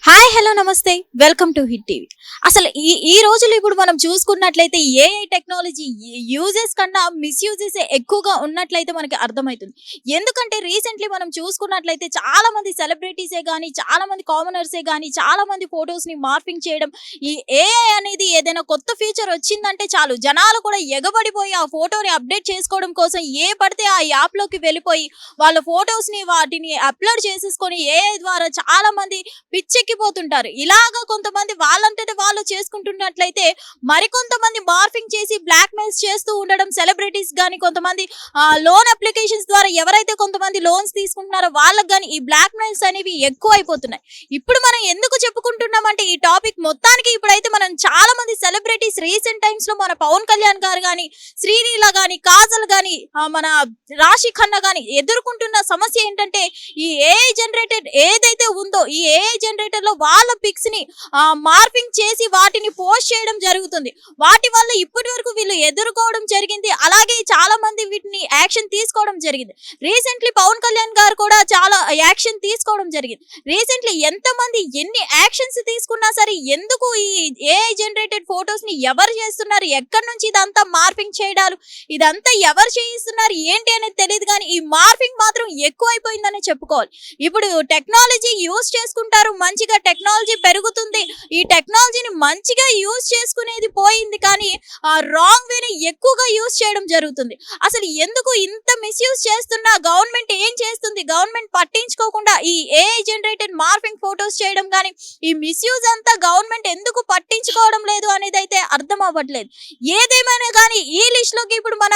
Hi hello నమస్తే welcome to hit TV. అసలు ఈ రోజులు ఇప్పుడు మనం చూసుకున్నట్లయితే ఏఐ టెక్నాలజీ యూజెస్ కన్నా మిస్యూజెస్ ఎక్కువగా ఉన్నట్లయితే మనకి అర్థమవుతుంది. ఎందుకంటే రీసెంట్లీ మనం చూసుకున్నట్లయితే చాలా మంది సెలబ్రిటీసే కానీ, చాలా మంది కామనర్సే కానీ, చాలా మంది ఫొటోస్ ని మార్ఫింగ్ చేయడం, ఈ ఏఐ అనేది ఏదైనా కొత్త ఫీచర్ వచ్చిందంటే చాలు జనాలు కూడా ఎగబడిపోయి ఆ ఫోటోని అప్డేట్ చేసుకోవడం కోసం ఏ పడితే ఆ యాప్ లోకి వెళ్ళిపోయి వాళ్ళ ఫొటోస్ ని వాటిని అప్లోడ్ చేసేసుకొని ఏఐ ద్వారా చాలా మంది పిచ్చెక్కిపోతుంటారు. ఇలాగా కొంతమంది వాళ్ళంతట వాళ్ళు చేసుకుంటున్నట్లయితే మరికొంతమంది మార్ఫింగ్ చేసి బ్లాక్ మెయిల్స్ చేస్తూ ఉండడం, సెలబ్రిటీస్ గానీ కొంతమంది లోన్ అప్లికేషన్స్ ద్వారా ఎవరైతే కొంతమంది లోన్స్ తీసుకుంటున్నారో వాళ్ళకి కానీ ఈ బ్లాక్ మెయిల్స్ అనేవి ఎక్కువ అయిపోతున్నాయి. ఇప్పుడు మనం ఎందుకు చెప్పుకుంటున్నామంటే ఈ టాపిక్ మొత్తానికి ఇప్పుడైతే మనం చాలా మంది సెలబ్రిటీస్ రీసెంట్ టైమ్స్ లో మన పవన్ కళ్యాణ్ గారు కానీ, శ్రీలీల గానీ, కాజల్ గానీ, మన రాశి ఖన్నా గానీ ఎదుర్కొంటున్న సమస్య ఏంటంటే ఈ ఏఐ జనరేటెడ్ ఏదైతే ఉందో ఈ ఏఐ జనరేటర్ లో వాళ్ళ పిక్స్ ని మార్ఫింగ్ చేసి వాటిని పోస్ట్ చేయడం జరుగుతుంది. వాటి వల్ల ఇప్పటి వరకు వీళ్ళు ఎదుర్కోవడం జరిగింది. అలాగే చాలా మంది వీటిని యాక్షన్ తీసుకోవడం జరిగింది. రీసెంట్లీ పవన్ కళ్యాణ్ గారు కూడా చాలా యాక్షన్ తీసుకోవడం జరిగింది. రీసెంట్లీ ఎంతమంది ఎన్ని యాక్షన్స్ తీసుకున్నా సరే ఎందుకు ఈ ఏఐ జనరేటెడ్ ఫొటోస్ ని ఎవరు చేస్తున్నారు, ఎక్కడి నుంచి ఇదంతా మార్ఫింగ్ చేయడాలు, ఇదంతా ఎవరు చేయిస్తున్నారు ఏంటి అనేది తెలియదు. కానీ ఈ మార్ఫింగ్ మాత్రం ఎక్కువైపోయిందని చెప్పుకోవాలి. ఇప్పుడు టెక్నాలజీ యూజ్ చేసుకుంటారు, మంచిగా టెక్నాలజీ పెరుగుతుంది. ఈ టెక్నాలజీని మంచిగా యూజ్ చేసుకునేది పోయింది, కానీ రాంగ్ వేని ఎక్కువగా యూజ్ చేయడం జరుగుతుంది. అసలు ఎందుకు ఇంత మిస్యూజ్ చేస్తున్నా గవర్నమెంట్ ఏం చేస్తుంది? గవర్నమెంట్ పట్టించుకోకుండా ఈ ఏఐ జనరేటెడ్ మార్ఫింగ్ ఫొటోస్ చేయడం కానీ ఈ మిస్యూజ్ అంతా గవర్నమెంట్ ఎందుకు పట్టించుకోవడం లేదు అనేది అయితే అర్థం అవ్వట్లేదు. ఏదేమైనా కానీ ఈ లిస్ట్ లోకి ఇప్పుడు మన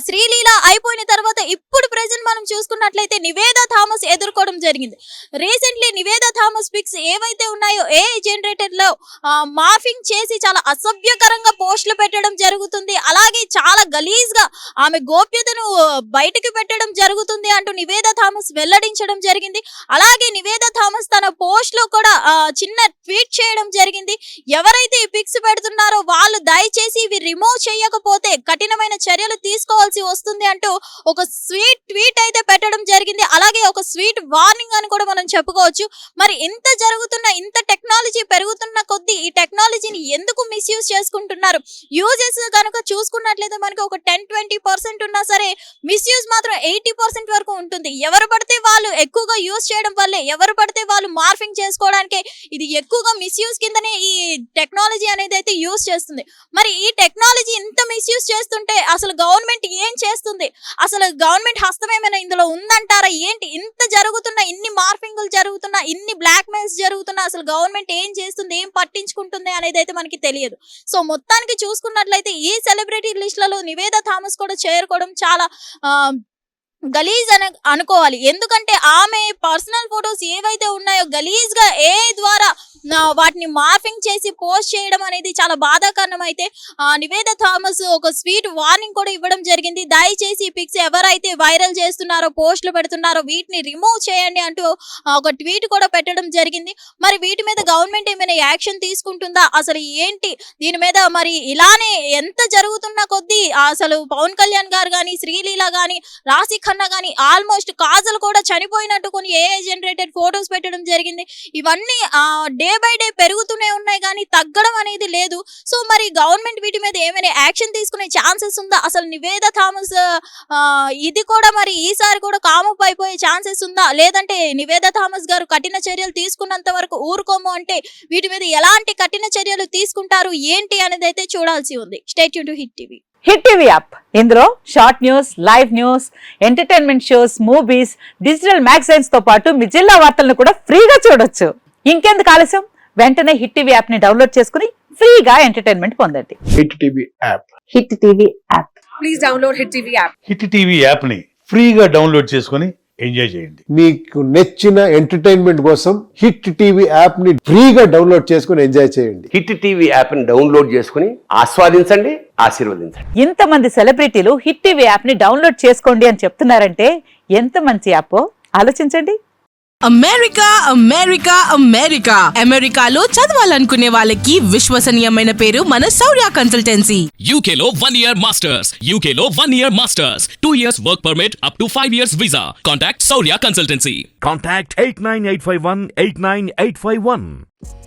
శ్రీలీల అయిపోయిన తర్వాత ఇప్పుడు ప్రెజెంట్ మనం చూసుకున్నట్లయితే నివేదా థామస్ ఎదుర్కోవడం జరిగింది. రీసెంట్లీ నివేదా థామస్ పిక్స్ ఏవైతే ఉన్నాయో ఏఐ జనరేటర్ లో మార్ఫింగ్ చేసి చాలా అసభ్యకరంగా పోస్టులు పెట్టడం జరుగుతుంది. అలాగే చాలా గలీజ్ గా ఆమె గోప్యతను బయటకు పెట్టడం జరుగుతుంది అంటూ నివేదా థామస్ వెల్లడించడం జరిగింది. అలాగే నివేదా థామస్ తన పోస్ట్ లో కూడా చిన్న ట్వీట్ చేయడం జరిగింది. ఎవరైతే ఈ పిక్స్ పెడుతున్నారో వాళ్ళు దయచేసి ఇవి రిమూవ్ చేయకపోతే కఠినమైన చర్యలు తీసుకోవాల్సి వస్తుంది అంటూ ఒక స్వీట్ ట్వీట్ అయితే పెట్టడం జరిగింది. అలాగే ఒక స్వీట్ వార్నింగ్ అని కూడా మనం చెప్పుకోవచ్చు. మరి ఇంత జరుగుతున్న, ఇంత టెక్నాలజీ పెరుగుతున్న కొద్దీ ఈ టెక్నాలజీని ఎందుకు మిస్యూజ్ చేసుకుంటున్నారు? యూజెస్ కనుక చూసుకున్నట్లయితే మనకి ఒక 10-20% ఉన్నా సరే మిస్యూజ్ మాత్రం 80% వరకు ఉంటుంది. ఎవరు పడితే వాళ్ళు ఎక్కువగా యూజ్ చేయడం వల్లే, ఎవరు పడితే వాళ్ళు మార్ఫింగ్ చేసుకోవడానికి ఇది ఎక్కువగా మిస్యూజ్ కిందనే ఈ టెక్నాలజీ అనేది అయితే యూజ్ చేస్తుంది. మరి ఈ టెక్నాలజీ ఇంత మిస్యూజ్ చేస్తుంటే అసలు గవర్నమెంట్ ఏం చేస్తుంది? అసలు గవర్నమెంట్ హస్తం ఏమైనా ఇందులో ఉందంటారా ఏంటి? ఇంత జరుగుతున్నా, ఇన్ని మార్ఫింగ్లు జరుగుతున్నా, ఇన్ని బ్లాక్ మెయిల్స్ జరుగుతున్నా అసలు గవర్నమెంట్ ఏం చేస్తుంది, ఏం పట్టించుకుంటుంది అనేది అయితే మనకి తెలియదు. సో మొత్తానికి చూసుకున్నట్లయితే ఈ సెలబ్రిటీ లిస్టులలో నివేదా థామస్ కూడా చేరుకోవడం చాలా గలీజ్ అని అనుకోవాలి. ఎందుకంటే ఆమె పర్సనల్ ఫొటోస్ ఏవైతే ఉన్నాయో గలీజ్ గా ఏఐ ద్వారా వాటిని మార్ఫింగ్ చేసి పోస్ట్ చేయడం అనేది చాలా బాధాకరణం. అయితే నివేదా థామస్ ఒక స్వీట్ వార్నింగ్ కూడా ఇవ్వడం జరిగింది. దయచేసి పిక్స్ ఎవరైతే వైరల్ చేస్తున్నారో, పోస్టులు పెడుతున్నారో వీటిని రిమూవ్ చేయండి అంటూ ఒక ట్వీట్ కూడా పెట్టడం జరిగింది. మరి వీటి మీద గవర్నమెంట్ ఏమైనా యాక్షన్ తీసుకుంటుందా, అసలు ఏంటి దీని మీద? మరి ఇలానే ఎంత జరుగుతున్న కొద్దీ అసలు పవన్ కళ్యాణ్ గారు కానీ, శ్రీలీల కానీ, రాశి ఖన్నా కానీ, ఆల్మోస్ట్ కాజల్ కూడా చనిపోయినట్టు కొన్ని ఏఐ జనరేటెడ్ ఫొటోస్ పెట్టడం జరిగింది. ఇవన్నీ డే బై డే పెరుగుతూనే ఉన్నాయి కానీ తగ్గడం అనేది లేదు. సో మరి గవర్నమెంట్ వీటి మీద ఏమైనా యాక్షన్ తీసుకునే ఛాన్సెస్ ఉందా? అసలు నివేదా థామస్ ఇది కూడా మరి ఈసారి కూడా కామప్ అయిపోయే ఛాన్సెస్ ఉందా? లేదంటే నివేదా థామస్ గారు కఠిన చర్యలు తీసుకున్నంత వరకు ఊరుకోము అంటే వీటి మీద ఎలాంటి కఠిన చర్యలు తీసుకుంటారు ఏంటి అనేది అయితే చూడాల్సి ఉంది. Stay tune to hit TV. Hit TV app, ఇందులో short news, live news, entertainment shows, movies, digital magazines తో పాటు మీ జిల్లా వార్తలను కూడా ఫ్రీగా చూడొచ్చు. ఇంకెందుకు ఆలస్యం, వెంటనే హిట్ టీవీ యాప్ ని డౌన్లోడ్ చేసుకుని ఫ్రీగా ఎంటర్టైన్మెంట్ పొందండి. Hit TV app. Hit TV app. Please download hit TV app. Hit TV app ని ఫ్రీగా డౌన్లోడ్ చేసుకుని ఎంజాయ్ చేయండి. మీకు నచ్చిన ఎంటర్టైన్మెంట్ కోసం హిట్ టీవీ యాప్ ని ఫ్రీగా డౌన్లోడ్ చేసుకుని ఎంజాయ్ చేయండి. హిట్ టీవీ యాప్ ని డౌన్లోడ్ చేసుకుని ఆస్వాదించండి, ఆశీర్వదించండి. ఇంతమంది సెలబ్రిటీలు హిట్ టీవీ యాప్ ని డౌన్లోడ్ చేసుకోండి అని చెప్తున్నారంటే ఎంత మంచి యాప్ ఆలోచించండి. అమెరికా అమెరికా అమెరికా అమెరికాలో చదవాలనుకునే వాళ్ళకి విశ్వసనీయమైన పేరు మన శౌర్య consultancy. UK Law 1 Year Masters. UK Law 1 Year Masters. 2 years work permit up to 5 years visa. Contact Saurya Consultancy. Contact 89851 89851.